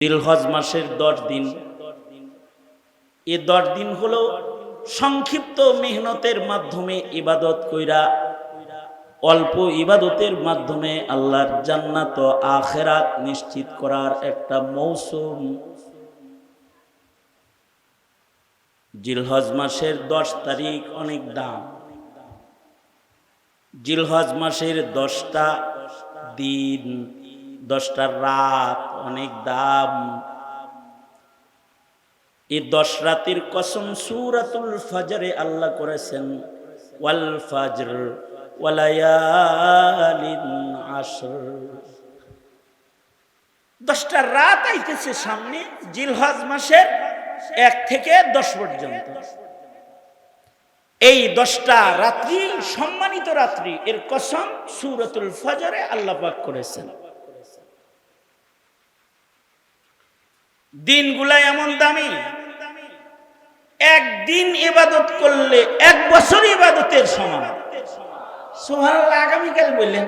জিলহজ মাসের 10 দিন। এই 10 দিন হলো সংক্ষিপ্ত মেহনতের মাধ্যমে ইবাদত কইরা, অল্প ইবাদতের মাধ্যমে আল্লাহর জান্নাত ও আখিরাত নিশ্চিত করার একটা মৌসুম। জিলহজ মাসের 10 তারিখ অনেক দাম। জিলহজ মাসের 10টা দিন, 10টা রাত অনেক দাম। এই 10 রাতের কসম সূরাতুল ফজরে আল্লাহ করেছেন, ওয়াল ফজর ওয়ালায়ালিন আশর। 10টা রাত আইতেছে সামনে, জিলহজ মাসের 1 থেকে 10 পর্যন্ত। এই 10টা রাত্রি সম্মানিত রাত্রি, এর কসম সূরাতুল ফজরে আল্লাহ পাক করেছেন। দিনগুলা এমন দামি, একদিন ইবাদত করলে 1 বছর ইবাদতের সমান। সুবহানাল্লাহ। আগামীকাল বললেন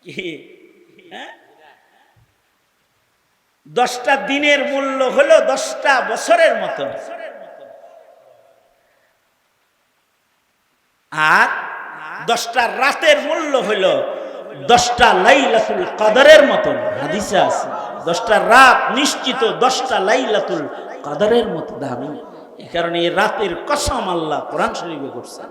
কি? 10টা দিনের মূল্য হলো 10টা বছরের মতো, আর 10টা রাতের মূল্য হলো 10টা লাইলাতুল কদরের মতো। হাদিসে আছে 10টা রাত নিশ্চিত 10টা লাইলাতুল কদরের মতো দামি। এই কারণে এই রাতের কসম আল্লাহ কোরআন শরীফে করছেন।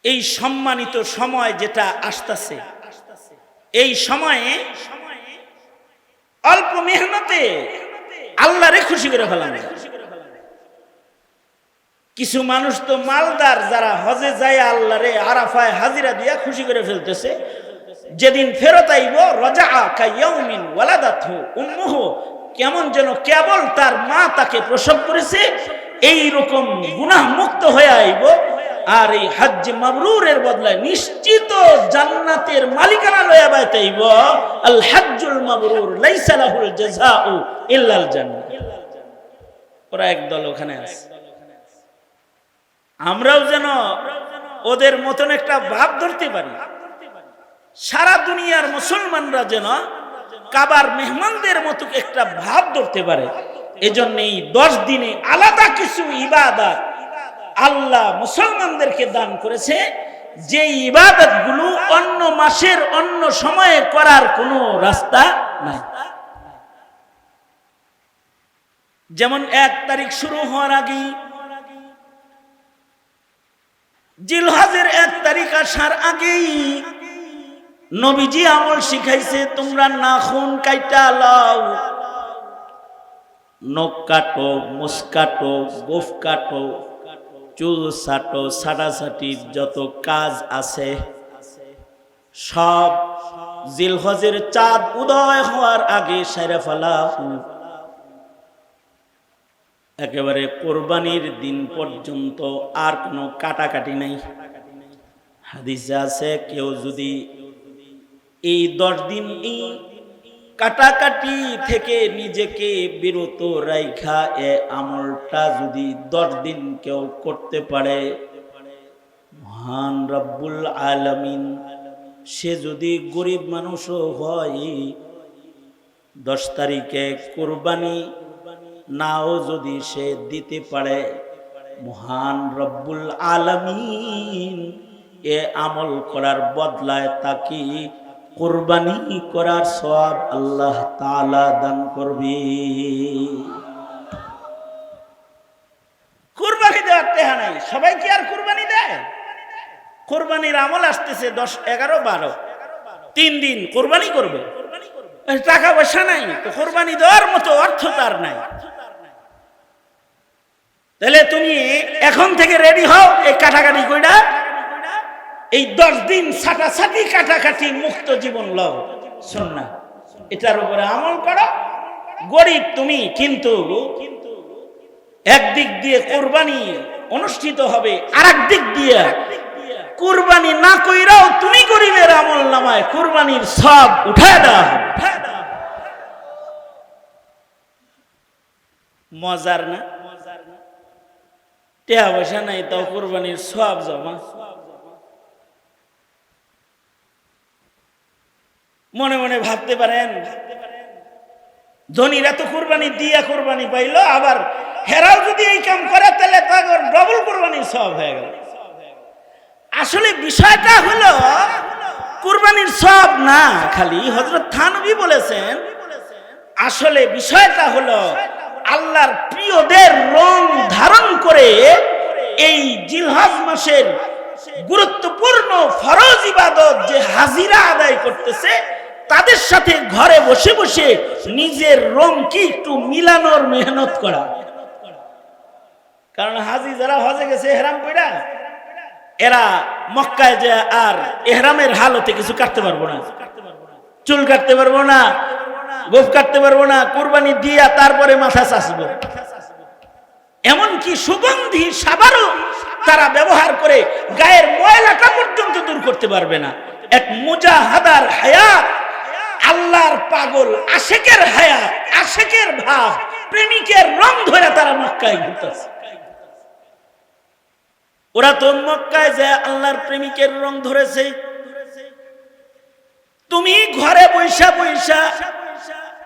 এই সম্মানিত সময় যেটা আসতেছে, এই সময়ে অল্প মেহনতে আল্লাহরে খুশি করে ফেলানো। কিছু মানুষ তো মালদার, যারা হজে যায় আল্লাহরে আরাফায় হাজিরা দিয়া খুশি করে ফেলতেছে। যেদিন ফেরত আইব রাজা কায়াউমিন ওয়ালাদাতহু উম্মুহু, কেমন যেন কেবল তার মা তাকে প্রসব করেছে এই রকম গুনাহ মুক্ত হয়ে আইব। আর এই হজ্জ মাবরুরের বদলায় নিশ্চিত জান্নাতের মালিকানা লয়া বাইতেইব। আল হজ্জুল মাবরুর লাইসা লাহুল জাযাউ ইল্লাল জান্নাহ। ওরা একদল ওখানে আছে। আমরাও যেন ওদের মতন একটা ভাব ধরতে পারি। সারা দুনিয়ার মুসলমানরা যেন কাবার মেহমানদের মতো একটা ভাব ধরতে পারে। এজন্য এই 10 দিনে আলাদা কিছু ইবাদত আল্লাহ মুসলমানদেরকে দান করেছে, যে ইবাদতগুলো অন্য মাসের অন্য সময়ে করার কোনো রাস্তা নাই। যেমন 1 তারিখ শুরু হওয়ার আগেই, জিলহজের 1 তারিখ আসার আগেই নবীজি আমল শিখাইছে, তোমরা নাখুন কাইটা লাও, নখ কাটো, মুছ কাটো, গোফ কাটো, চুল ছাটো, ছাটাছাটির যত কাজ আছে সব জিলহজের চাঁদ উদয় হওয়ার আগে সেরে ফেলাও। একেবারে কোরবানির দিন পর্যন্ত আর কোনো কাটাকাটি নাই। হাদিসে আছে কেউ যদি এই 10 দিন এই কাটাকাটি থেকে নিজেকে বিরত রাইখা এ আমলটা যদি 10 দিন কেউ করতে পারে, মহান রব্বুল আলামিন সে যদি গরিব মানুষও হয়, 10 তারিখে কোরবানি নাও যদি সে দিতে পারে, মহান রব্বুল আলামিন এ আমল করার বদলায় তাকে কুরবানি করার সওয়াব আল্লাহ তাআলা দান করবে। কুরবানি দেওয়ার টাকা নাই, সবাই কি আর কুরবানি দেয়? কুরবানির আমল আসতেছে 10, 11, 12, 3 দিন কুরবানি করবে। টাকা পয়সা নাই তো কুরবানি দেওয়ার মতো অর্থ তার নাই। তাহলে তুমি এখন থেকে রেডি হও, এই কাটাকাটি কইরা এই 10 দিন ছাটাছাটি কাটাকাটি মুক্ত জীবন লও। সুন্নাহ, এটার উপরে আমল করো। গরিব তুমি, কিন্তু একদিক দিয়ে কুরবানি অনুষ্ঠিত হবে, আরেক দিক দিয়ে কুরবানি না কইরাও তুমি গরিবের আমল নামায় কুরবানির সব উঠায় দেওয়া হবে। মজার না? টাকা পয়সা নাই তাও কুরবানির সব জমা। মনে মনে ভাবতে পারেন ধনীরা তো কুরবানি দিয়া কুরবানি পাইলো, আবার হেরাও যদি এই কাম করে তাহলে তাদের ডবল কুরবানির সওয়াব হয়ে গেল। আসলে বিষয়টা হলো কুরবানির সওয়াব না, খালি হযরত থানভী বলেছেন আসলে বিষয়টা হলো আল্লাহর প্রিয়দের রং ধারণ করে এই জিলহজ মাসের গুরুত্বপূর্ণ ফরজ ইবাদত যে হাজিরা আদায় করতেছে তাদের সাথে ঘরে বসে বসে নিজের রং কি একটু মিলানোর মেহনত করা। কারণ হাজি যারা হজে গেছে ইহরাম পয়রা, এরা মক্কায় যে আর ইহরামের হালতে কিছু কাটতে পারবো না, চুল কাটতে পারবো না, গোফ কাটতে পারবো না, কুরবানি দিয়া তারপরে মাথা চাষবো, এমনকি সুগন্ধি সাবারও তারা ব্যবহার করে গায়ের ময়লাটা পর্যন্ত দূর করতে পারবে না। এক মুজাহাদার হায়াত, আল্লাহর পাগল আশেকের হায়াত, আশেকের ভাব, প্রেমিকের রং ধরে তারা মক্কায় ঘুরতেছে। ওরা তো মক্কায় যে আল্লাহর প্রেমিকের রং ধরেছে, তুমি ঘরে বৈশা বৈশা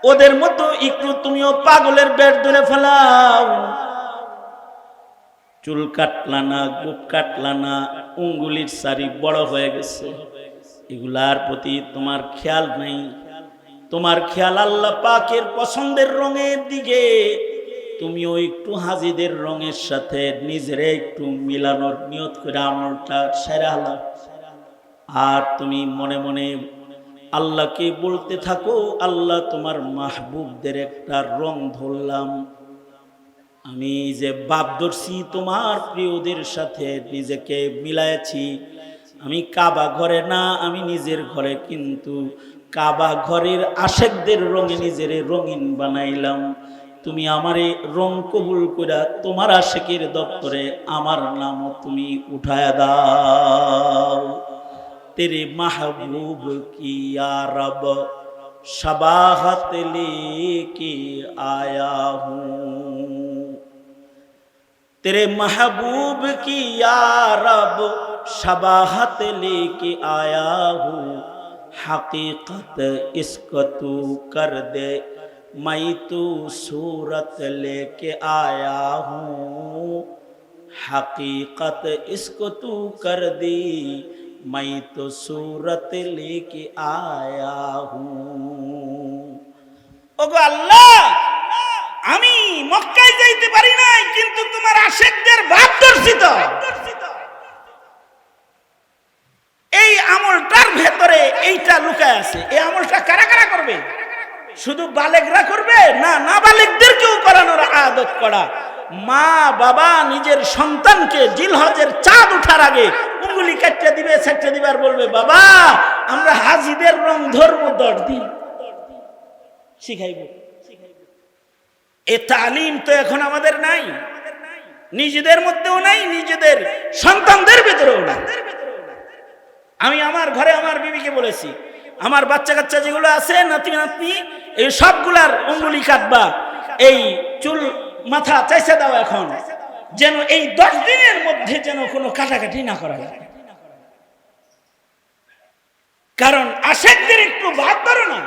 ওদের মতো একটু তুমিও পাগলের বেড় ধরে ফেলাও, চুল কাটলা না, গোপ কাটলা না, উঙ্গুলির সারি বড় হয়ে গেছে, এগুলার প্রতি তোমার খেয়াল নেই। তোমার খেয়াল আল্লাহ পাকের পছন্দের রঙের দিকে, তুমিও একটু হাজিদের রঙের সাথে নিজেরে একটু মিলানোর নিয়ত করে আমলটা সেরা হলো। আর তুমি মনে মনে আল্লাহকে বলতে থাকো, আল্লাহ তোমার মাহবুবদের একটা রং ধরলাম, আমি যে বাপ ধরছি তোমার প্রিয়দের সাথে নিজেকে মিলাইছি, আমি কাবা ঘরে না, আমি নিজের ঘরে কিন্তু কাবা ঘরের আশেকদের রঙে নিজের রঙিন বানাইলাম। তুমি আমারে রং কবুল করে তোমার আশেকের দপ্তরে আমার নামও তুমি উঠায়া দাও। तेरे महबूब की या रब शबाहत लेके आया हूँ, तेरे महबूब की या रब शबाहत लेके आया हूँ, हकीकत इसको तू कर दे मैं तो सूरत लेके आया हूँ, हकीकत इसको तू कर दी मैं तो सूरत लेके आया हूँ। ওগো আল্লাহ, আমি মক্কায় যাইতে পারি নাই কিন্তু তোমার আশেকদের ভাব ধরছি তো। এই আমলটার ভেতরে এইটা লুকায় আছে। এই আমলটা কারা কারা করবে? শুধু বালেগরা করবে না, নাবালেগদেরকেও করানোর আদত করা। মা বাবা নিজের সন্তানকে জিলহজের চাঁদ ওঠার আগে উঙ্গুলি কাটতে দিবে, ছাটতে দিবে আর বলবে বাবা আমরা হাজিদের রং ধর্ম 10 দিন শিখাইব। এ তালিম তো এখন আমাদের নাই, নিজেদের মধ্যেও নাই, নিজেদের সন্তানদের ভেতরেও নাই। আমি আমার ঘরে আমার বিবিকে বলেছি, আমার বাচ্চা কাচ্চা যেগুলো আছে নাতি নাতনি, এই সবগুলার উঙ্গুলি কাটবা, এই চুল মাথা চাইছে দাও এখন, যেন এই 10 দিনের মধ্যে যেন কোনো কাটাকাটি না করা যায়। কারণ আশেকদের একটু ভাব ধরো না,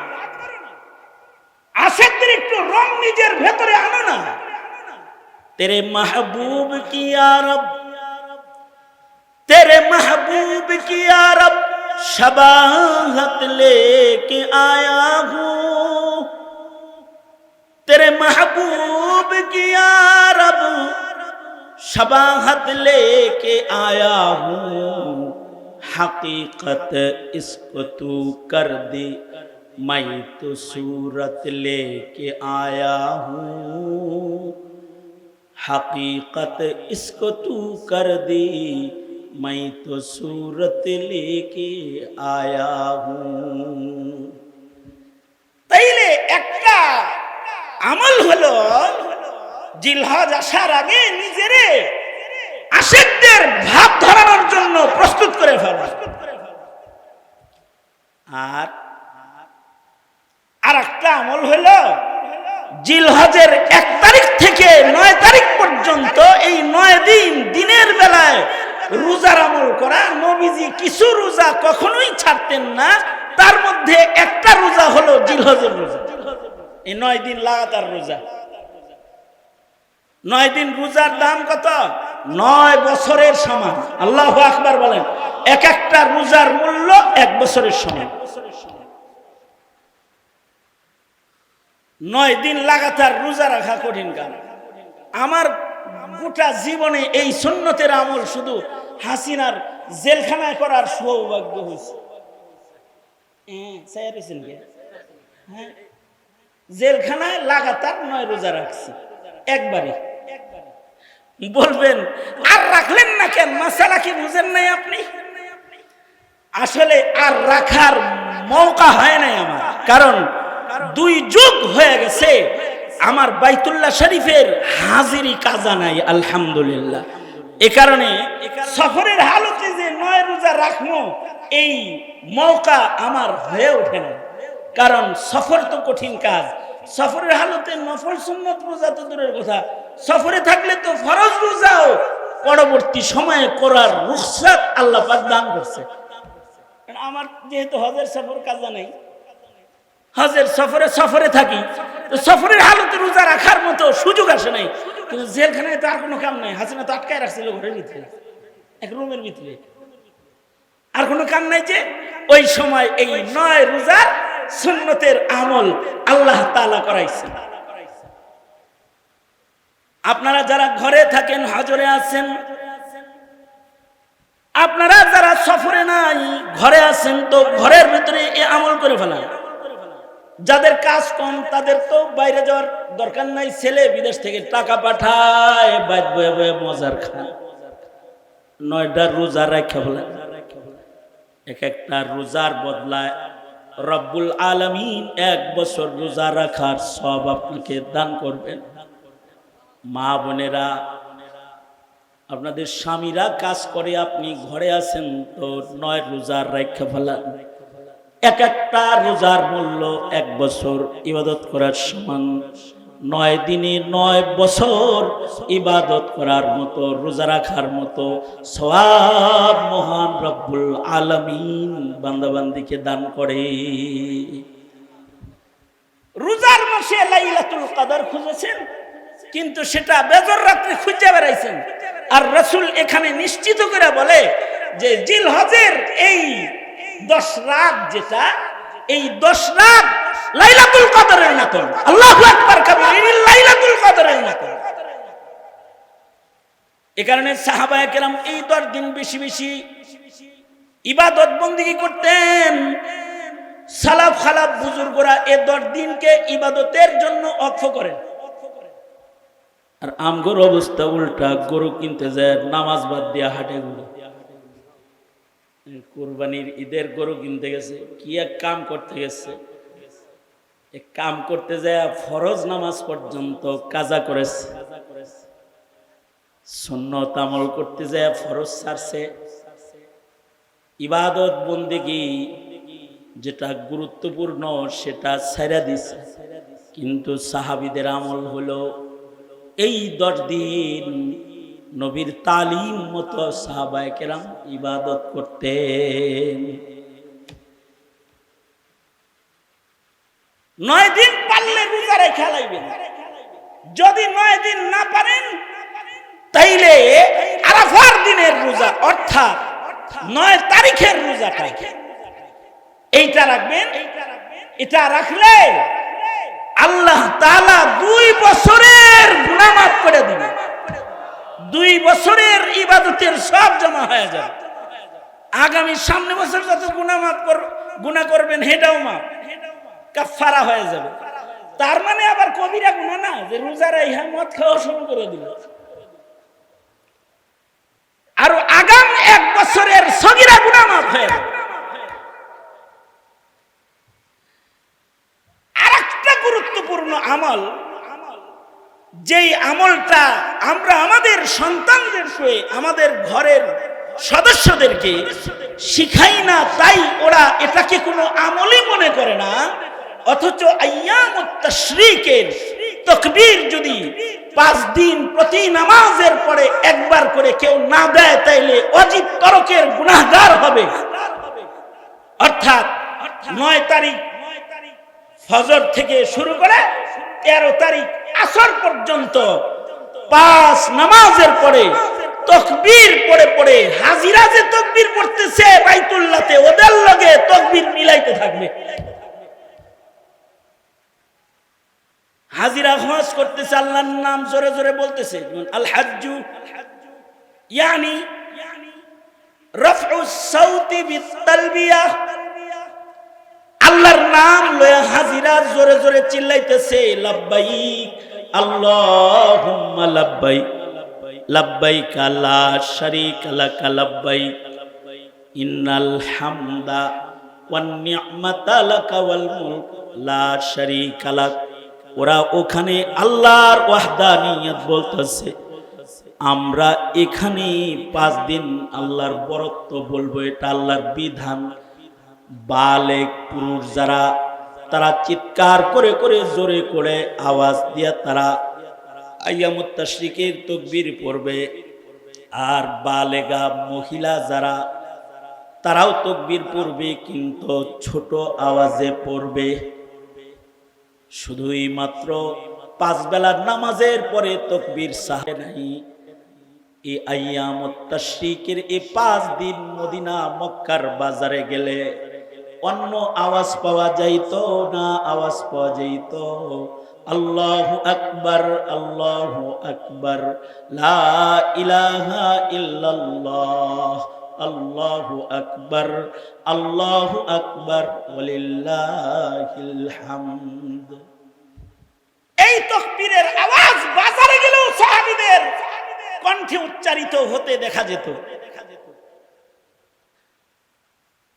আশেকদের একটু রং নিজের ভেতরে আনো না। তেরে মাহবুব কি ইয়া রব, তেরে মাহবুব কি ইয়া রব शबाहत लेके आया हूँ, तेरे महबूब की या रब शबाहत लेके आया हूँ, हकीकत इसको तू कर दे मैं तो सूरत लेके आया हूँ, हकीकत इसको तू कर दे मैं तो सूरत लेके आया हूँ। তাইলে একটা আমল হলো জিলহজ আসার আগে নিজেরে আশেকদের ভাব ধরানোর জন্য প্রস্তুত করে ফেলা। আর একটা আমল হলো জিলহজের 1 তারিখ থেকে 9 তারিখ পর্যন্ত এই 9 দিন দিনের বেলায় রোজার আমল করা। নবীজি কিছু রোজা কখনোই ছাড়তেন না, তার মধ্যে একটা রোজা হলো জিলহজের রোজা। এই 9 দিন লাগাতার রোজা। 9 দিন রোজার দাম কত? 9 বছরের সমান। আল্লাহু আকবার বলেন। এক একটা রোজার মূল্য 1 বছরের সমান। 9 দিন লাগাতার রোজা রাখা কঠিন কাজ। আমার গোটা জীবনে এই সুন্নতের আমল শুধু হাসিনার জেলখানায় করার সৌভাগ্য হয়েছে। জেলখানায় লাগাতার 9 রোজা রাখছি একবারে। বলবেন আর রাখলেন না কেন? মাসালা কি বুঝেন নাই আপনি? আসলে আর রাখার মৌকা হয় নাই আমার, কারণ 2 যুগ হয়ে গেছে আমার বাইতুল্লাহ শরীফের হাজিরি কাজা নাই আলহামদুলিল্লাহ। এ কারণে সফরের হালতে যে 9 রোজা রাখবো এই মৌকা আমার হয়ে ওঠে না, কারণ সফর তো কঠিন কাজ। সফরের হালতে নফল সুন্নত রোজা তো দূরের কথা, সফরে থাকলে তো ফরজ রোজাও পরবর্তী সময়ে করার রুখসাত আল্লাহ পাক দান করছে। আমার যেহেতু হজের সফর কাজা নেই, হজের সফরে থাকি, তো সফরের হালতে রোজা রাখার মতো সুযোগ আসে নাই। কিন্তু জেলখানায় তো আর কোনো কাম নাই। হাসিনা তো আটকায় রাখছিল ঘরের ভিতরে, এক রুমের ভিতরে, আর কোনো কাম নাই। যে ওই সময় এই 9 রোজার সুন্নতের আমল আল্লাহ তাআলা করাইছে। আপনারা যারা ঘরে থাকেন, হজরে আছেন, আপনারা যারা সফরে নাই, ঘরে আছেন, তো ঘরের ভিতরে এই আমল করে ফেলান। যাদের কাজ কম তাদের তো বাইরে যাওয়ার দরকার নাই। ছেলে বিদেশ থেকে টাকা পাঠায়, বাইরে বয়ে বয়ে মজার খায়। 9টা রোজা রাখা বলে, এক একটা রোজার বদলায় রব্বুল আলামিন 1 বছর রোজা রাখার সব আপনাকে দান করবেন। মা বোনেরা, আপনাদের স্বামীরা কাজ করে, আপনি ঘরে আছেন, তো 9 রোজার রাখা ফেলান। এক একটা রোজার মূল্য 1 বছর ইবাদত করার সমান। 9 দিনে 9 বছর ইবাদত করার মতো, রোজা রাখার মতো সওয়াব মহান রব্বুল আলামিন বান্দাবান্দিকে দান করে। রোজার মাসে লাইলাতুল কদর খুঁজেছেন, কিন্তু সেটা বেজর রাত্রে খুঁজে বেড়াইছেন। আর রাসূল এখানে নিশ্চিত করে বলে যে জিলহজের এই 10 রাত, যেটা এই 10 রাত লাইলাতুল কদরের মতো। আল্লাহু আকবার কাবীর, লাইলাতুল কদরের মতো। এই কারণে সাহাবায়ে কেরাম এই 10 দিন বেশি বেশি ইবাদত বন্দেগী করতেন। সালাফ খালাফ বুজুর্গরা এই 10 দিনকে ইবাদতের জন্য অক্ষ করেন। আর আমগোর অবস্থা উল্টা, গরু কিনতে যায় নামাজ বাদ দিয়া হাটে ঘুরে। কুরবানির ঈদের গরু কিনতে গেছে, কি এক কাম করতে গেছে, এক কাম করতে যায় ফরজ নামাজ পর্যন্ত কাজা করেছে। সুন্নত আমল করতে যায় ফরজ ছাড়ছে। ইবাদত বন্দেগী যেটা গুরুত্বপূর্ণ সেটা ছাইরা দিছে। কিন্তু সাহাবীদের আমল হলো এই 10 দিন নবীর তালিম মতো সাহাবায়ে কেরাম ইবাদত করতেন। 9 দিন পারলে রোজা রেখে লাইবেন। যদি 9 দিন না পারেন তাইলে আরাফার দিনের রোজা, অর্থাৎ 9 তারিখের রোজাটা, এইটা রাখবেন। এটা রাখলে আল্লাহ তাআলা 2 বছরের গুনাহ মাফ করে দিবেন। 2 বছরের ইবাদতের সব জমা হয়ে যাবে। আগামী সামনে বছর যত গুনাহ করবেন সেটাও মাফ, কাফারা হয়ে যাবে। তার মানে আবার কবিরা গুনাহ না যে রোজারা ইহা মদ খাওয়া শুরু করে দিল। আর আগাম 1 বছরের সগীরা গুনাহ মাফ হয়ে যাবে। আরেকটা গুরুত্বপূর্ণ আমল, যেই আমলটা আমরা আমাদের সন্তানদের সঙ্গে আমাদের ঘরের সদস্যদেরকে শিখাই না, তাই ওরা এটাকে কোনো আমলই মনে করে না। অথচ আইয়ামুত তাশরীকের তাকবীর যদি 5 দিন প্রতি নামাজের পরে একবার করে কেউ না দেয়, তাইলে অজিব তরকের গুনাহগার হবে। অর্থাৎ 9 তারিখ ফজর থেকে শুরু করে 13 তারিখ আসর পর্যন্ত 5 নামাজের পরে তাকবীর পড়ে পড়ে হাজিরা যে তাকবীর পড়তেছে বাইতুল্লাহতে ওদের লগে তাকবীর মিলাইতে থাকবে। হাজিরা হজ করতেছে, আল্লাহর নাম জোরে জোরে বলতেছে, আল হাজ্জু ইয়ানি রাফউস সাউতি বিতালবিয়াহ, আল্লাহর নাম লয়ে হাজিরা জোরে জোরে চিল্লাইতেছে লাব্বাইক আল্লাহুম্মা লাব্বাইক লাব্বাইক লা শারীকা লাক লাব্বাইক ইন্নাল হামদা ওয়ান নি'মাতা লাক ওয়াল মুলক লা শারীকা লাক। ওরা ওখানে আল্লাহর ওয়াহদানিয়ত বলতেছে, আমরা এখানে 5 দিন আল্লাহর বরত্ব বলবো, এটা আল্লাহর বিধান। বালেগ পুরুষ যারা তারা চিৎকার করে করে জোরে করে আওয়াজ দিয়ে তারা আইয়ামুত তাশরিকের তাকবীর পড়বে, আর বালেগা মহিলা যারা তারাও তাকবীর পড়বে, কিন্তু ছোট আওয়াজে পড়বে। শুধুই মাত্র 5 বেলার নামাজের পরে তাকবীর সাহে নাই। এই আইয়ামুত তাশরিকের এই 5 দিন মদিনা মক্কার বাজারে গেলে অন্য আওয়াজ পাওয়া যাইতো না, আওয়াজ পাওয়া যাইতো আল্লাহু আকবার আল্লাহু আকবার লা ইলাহা ইল্লাল্লাহ আল্লাহু আকবার আল্লাহু আকবার ওয়ালিল্লাহিল হামদ। এই তাকবীরের আওয়াজ বাজারে গেলেও সাহাবীদের কণ্ঠে উচ্চারিত হতে দেখা যেত।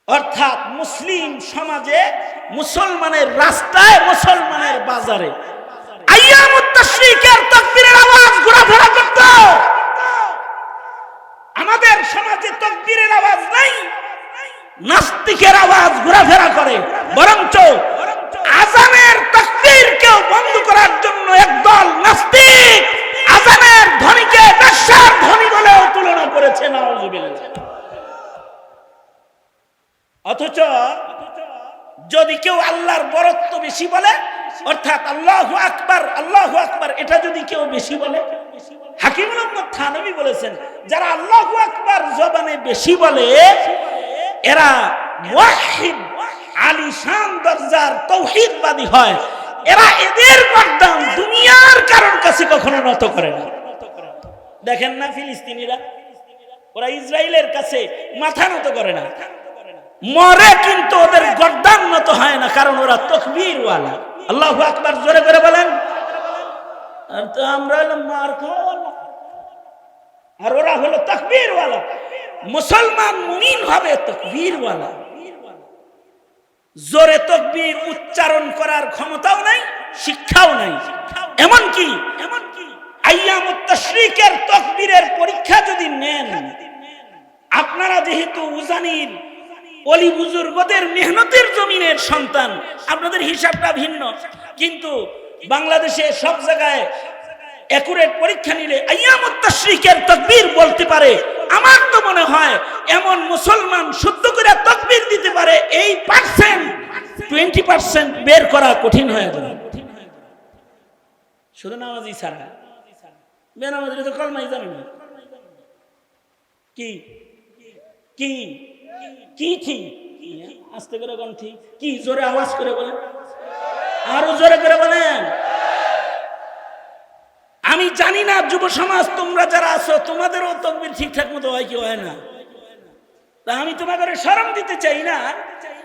অর্থাৎ মুসলিম সমাজে, মুসলমানের রাস্তায়, মুসলমানের বাজারে আইয়ামুত তাশরিকের তাকবীরের আওয়াজ ঘোরাফেরা করত। আমাদের সমাজে তাকবীরের আওয়াজ নাই, নাস্তিকের আওয়াজ ঘোরাফেরা করে। বরঞ্চ আযানের তাকবীরকেও বন্ধ করার জন্য একদল নাস্তিক আযানের ধ্বনিকে বেশ্যার ধ্বনি বলেও তুলনা করেছে। নাউযুবিল্লাহ। অথচ যদি কেউ আল্লাহর বরত্ব বেশি বলে, অর্থাৎ আল্লাহু আকবার এটা যদি কেউ বেশি বলে, হাকিমুল উম্মাত থানবী বলেছেন, যারা আল্লাহু আকবার জবানে বেশি বলে এরা মুওয়াহহিদ আলিশান দরজার তাওহীদবাদী হয়। এরা এদের গর্দান দুনিয়ার কারোর কাছে কখনো নত করে না। দেখেন না ফিলিস্তিনিরা, ওরা ইসরায়েলের কাছে মাথা নত করে না, মরে কিন্তু ওদের গর্দান নত হয় না, কারণ ওরা তাকবীর ওয়ালা। আল্লাহু আকবার জোরে করে বলেন। আর তো আমরা হলো মার খাওয়ালা, আর ওরা হলো তাকবীর ওয়ালা। মুসলমান মুমিন হবে তাকবীর ওয়ালা। জোরে তাকবীর উচ্চারণ করার ক্ষমতাও নাই, শিক্ষাও নাই। এমনকি আইয়ামুত তাশরিকের তাকবীরের পরীক্ষা যদি নেন, আপনারা যেহেতু উজানির ওলি বুজুর্গদের মেহনতের জমিনের সন্তান, আপনাদের হিসাবটা ভিন্ন, কিন্তু বাংলাদেশে সব জায়গায় একুরেট পরীক্ষা নিলে আইয়ামুত তাশরিকের তাকবীর বলতে পারে। আমার তো মনে হয় এমন মুসলমান শুদ্ধ করে তাকবীর দিতে পারে, এই 20% বের করা কঠিন হয়ে যাবে। শুধু নামাজি ছাড়া, বেনামাজি তো কলমাই জানে না। কি কি কি ঠিক আস্তে করে কোন ঠিক, কি জোরে আওয়াজ করে বলেন, আরো জোরে করে বলেন। আমি জানি না যুব সমাজ তোমরা যারা আছো তোমাদেরও তাকবীর ঠিকঠাক মতো হয় কি হয় না, তা আমি তোমাদের শরম দিতে চাই না,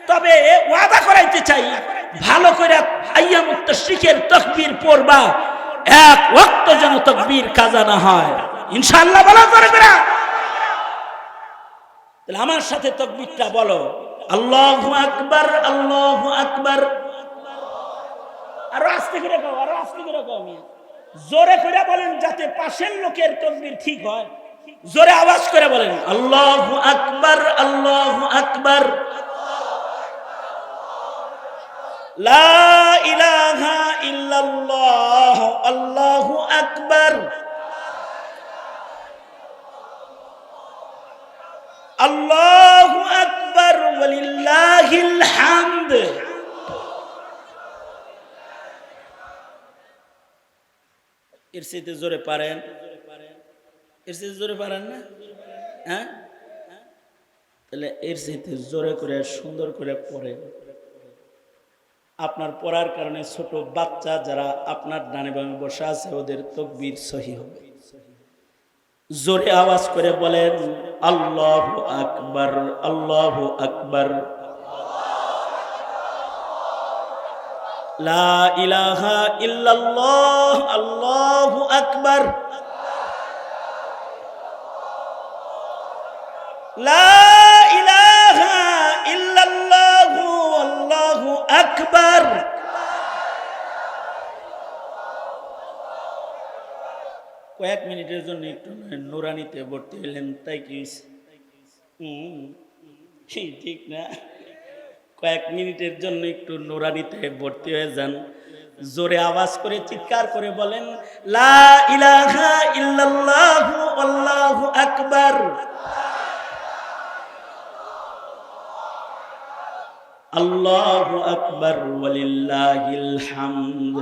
তবে ওয়াদা করাইতে চাই, ভালো করে আইয়ামুত তাশরিকের তাকবীর পড়বা, এক ওয়াক্ত যেন তাকবীর কাজা না হয়, ইনশাআল্লাহ। বলো জোরে করে। তাহলে আমার সাথে তাকবীরটা বলো, আল্লাহু আকবার আল্লাহু আকবার। আরো আস্তে করে কও, আরো আস্তে করে কও, জোরে করে বলেন যাতে পাশের লোকের তাকবীর ঠিক হয়। জোরে আওয়াজ করে বলেন, আল্লাহু আকবার আল্লাহু আকবার লা ইলাহা ইল্লাল্লাহ আল্লাহু আকবার আল্লাহু আকবার ওয়ালিল্লাহিল হামদ। হামদ। এর চাইতে জোরে পারেন? এর চাইতে জোরে পারেন না? হ্যাঁ, তাহলে এর চাইতে জোরে করে সুন্দর করে পড়েন। আপনার পড়ার কারণে ছোট বাচ্চা যারা আপনার ডানে বামে বসে আছে ওদের তাকবীর সহি হবে। জোরে আওয়াজ করে বলেন আল্লাহু আকবার, আল্লাহু আকবার, লা ইলাহা ইল্লাল্লাহ, আল্লাহু আকবার, লা ইলাহা ইল্লাল্লাহ, আল্লাহু আকবার। কয়েক মিনিটের জন্য একটু নুরানিতে ভর্তি হইলেন, তাই কি ঠিক না? কয়েক মিনিটের জন্য একটু নুরানিতে ভর্তি হয়ে যান। জোরে আওয়াজ করে চিৎকার করে বলেন লা ইলাহা ইল্লাল্লাহ, আল্লাহু আকবার, আল্লাহু আকবার, ওয়ালিল্লাহিল হামদ।